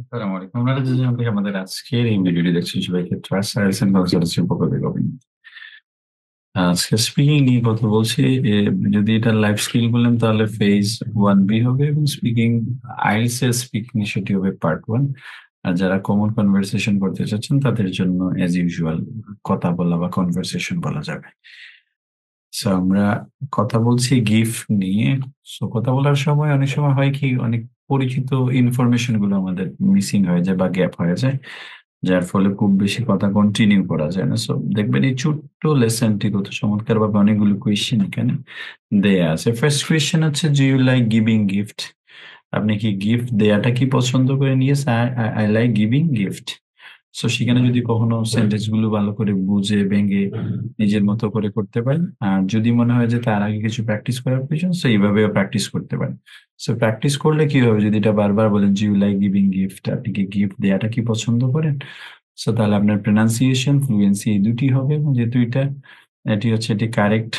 আসসালামু আলাইকুম। আপনারা যে যেখান থেকে আমাদের আজকের এই ভিডিওটি দেখছেন সবাইকে ট্রাস্ট সার্ভিস এন্ড কনসালটেন্সির পক্ষ থেকে অভিনন্দন। আজকে স্পিকিং নিয়ে কথা বলছি। যদি এটা লাইফ স্কিল বলেন তাহলে ফেজ 1B হবে এবং স্পিকিং আইএলটিএস এর স্পিকিং সেটি হবে পার্ট 1। আর যারা কমন কনভারসেশন করতে চাচ্ছেন তাদের জন্য অ্যাজ ইউজুয়াল কথা বলা বা কনভারসেশন বলা যাবে। সো আমরা কথা বলছি গিফট নিয়ে। সো কথা বলার সময় অনেক সময় হয় কি অনেক পরিচিত ইনফরমেশন গুলো আমাদের মিসিং হয়ে যায় বা গ্যাপ হয়ে যায়, যার ফলে খুব বেশি কথা কন্টিনিউ করা যায় না। সো দেখবেন এই ছোট্ট লেসনটি কত চমৎকার ভাবে অনেকগুলো কোয়েশ্চেন এখানে দেয়া আছে। ফার্স্ট কোয়েশ্চেন হচ্ছে, do you like giving gift? আপনি কি গিফট দেয়াটা কি পছন্দ করে নিয়েছে? I like giving gift. So সেখানে যদি কখনো সেন্টেন্স গুলো ভালো করে বুঝে ভেঙে নিজের মতো করে করতে পারেন, আর যদি মনে হয় যে তার আগে কিছু প্র্যাকটিস করার প্রয়োজন, সো এইভাবেও প্র্যাকটিস করতে পারেন। সো প্র্যাকটিস করলে কি হবে, যদি এটা বারবার বলেন যে ইউ লাইক গিভিং গিফট, আপনি কি গিফট দেয়াটা কি পছন্দ করেন, সো তাহলে আপনার প্রনাউন্সিয়েশন ফ্লুয়েন্সি এই দুটি হবে। এবং যেহেতু এটি কারেক্ট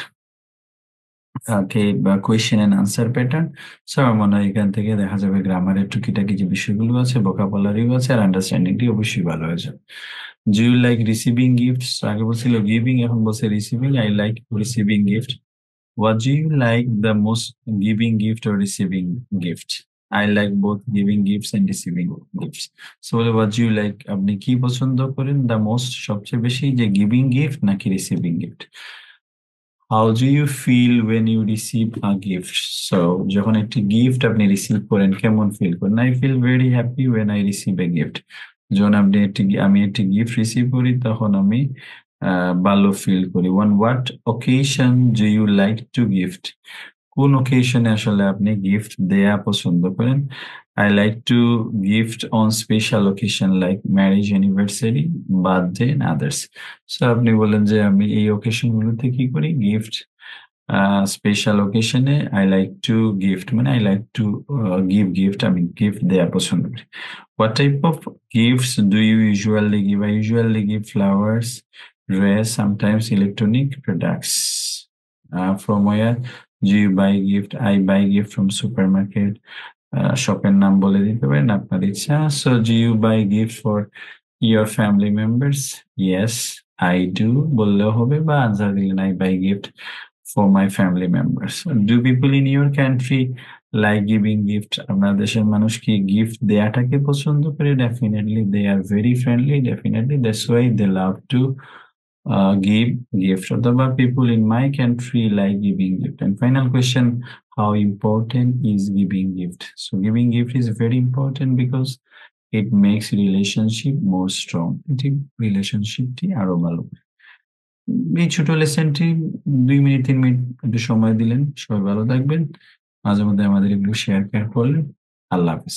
বা question and answer pattern, so আমার মনে হয় এখান থেকে দেখা যাবে গ্রামারের টুকিটাকি যে বিষয়গুলো আছে, ভোকাবুলারিও আছে, আর আন্ডারস্ট্যান্ডিংটি অবশ্যই ভালো হয়ে যাবে। Do you like receiving gifts? আগে বলছিল গিভিং, এখন বলছে receiving. I like receiving gift. What do you like the most, giving gift or receiving gift? I like both giving gifts and receiving gifts. So বলে what do you like, আপনি কি পছন্দ করেন the most, সবচেয়ে বেশি, যে giving gift নাকি receiving gift? How do you feel when you receive a gift? So যখন একটি গিফট আপনি রিসিভ করেন কেমন ফিল করেন? I feel very happy when I receive a gift. যখন আমি একটি গিফট রিসিভ করি তখন আমি ভালো ফিল করি। One what occasion do you like to gift? কোন ওকেশনে আসলে আপনি গিফট দেয়া পছন্দ করেন? I like to gift on special occasion like marriage, anniversary, birthday and others. So আপনি বলেন যে আমি এই ওকেশন গুলোতে কি করি, গিফট। স্পেশাল ওকেশনে আই লাইক টু গিফট, মানে I like to give gift, আমি গিফট দেয়া পছন্দ করি। What type of gifts do you usually give? I usually give flowers, dress, sometimes electronic products. From where do you buy gift? I buy gift from supermarket. শপের নাম বলে দিতে পারেন আপনার ইচ্ছা। So do you buy gift for your family members? Yes, I do বললেও হবে, বা আনসার দিলেন I buy gift for my family members. Do people in your country like giving gift? আপনার দেশের মানুষ কি গিফট দেয়াটাকে পছন্দ করে? Definitely they are very friendly, definitely that's why they love to give gift. অথবা people in my country like giving gift. And final question, how important is giving gift? So giving gift is very important because it makes relationship more strong. এটি রিলেশনশিপটি আরো ভালো করে। এই ছোট লেসনটি 2 minute 3 minute একটু সময় দিলেন। সবাই ভালো থাকবেন। মাঝে মধ্যে আমাদের এগুলো শেয়ার করলেন। আল্লাহ হাফেজ।